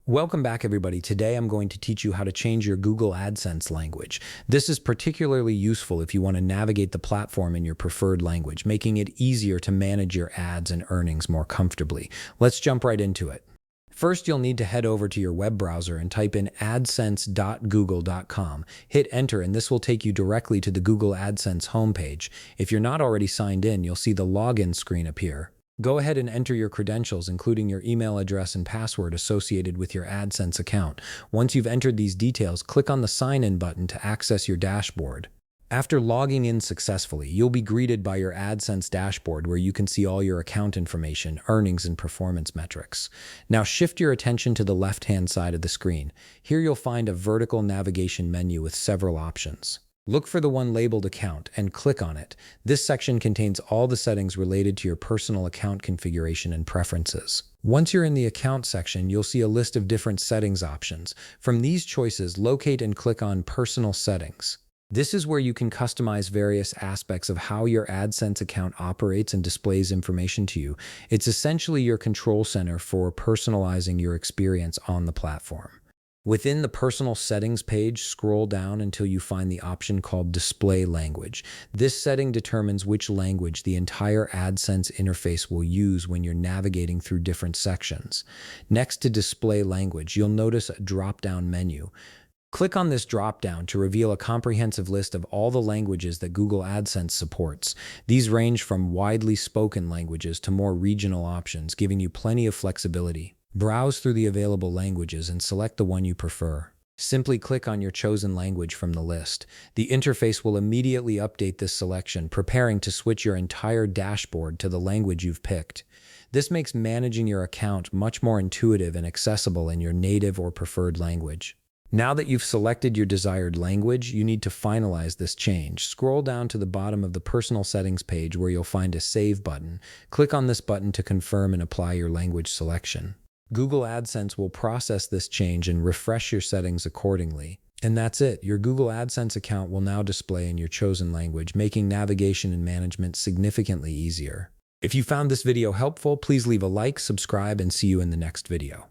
Welcome back, everybody. Today I'm going to teach you how to change your Google AdSense language. This is particularly useful if you want to navigate the platform in your preferred language, making it easier to manage your ads and earnings more comfortably. Let's jump right into it. First, you'll need to head over to your web browser and type in adsense.google.com. Hit enter, and this will take you directly to the Google AdSense homepage. If you're not already signed in, you'll see the login screen appear. Go ahead and enter your credentials, including your email address and password associated with your AdSense account. Once you've entered these details, click on the Sign In button to access your dashboard. After logging in successfully, you'll be greeted by your AdSense dashboard where you can see all your account information, earnings, and performance metrics. Now shift your attention to the left-hand side of the screen. Here you'll find a vertical navigation menu with several options. Look for the one labeled Account and click on it. This section contains all the settings related to your personal account configuration and preferences. Once you're in the Account section, you'll see a list of different settings options. From these choices, locate and click on Personal Settings. This is where you can customize various aspects of how your AdSense account operates and displays information to you. It's essentially your control center for personalizing your experience on the platform. Within the Personal Settings page, scroll down until you find the option called Display Language. This setting determines which language the entire AdSense interface will use when you're navigating through different sections. Next to Display Language, you'll notice a drop-down menu. Click on this drop-down to reveal a comprehensive list of all the languages that Google AdSense supports. These range from widely spoken languages to more regional options, giving you plenty of flexibility. Browse through the available languages and select the one you prefer. Simply click on your chosen language from the list. The interface will immediately update this selection, preparing to switch your entire dashboard to the language you've picked. This makes managing your account much more intuitive and accessible in your native or preferred language. Now that you've selected your desired language, you need to finalize this change. Scroll down to the bottom of the Personal Settings page where you'll find a Save button. Click on this button to confirm and apply your language selection. Google AdSense will process this change and refresh your settings accordingly. And that's it. Your Google AdSense account will now display in your chosen language, making navigation and management significantly easier. If you found this video helpful, please leave a like, subscribe, and see you in the next video.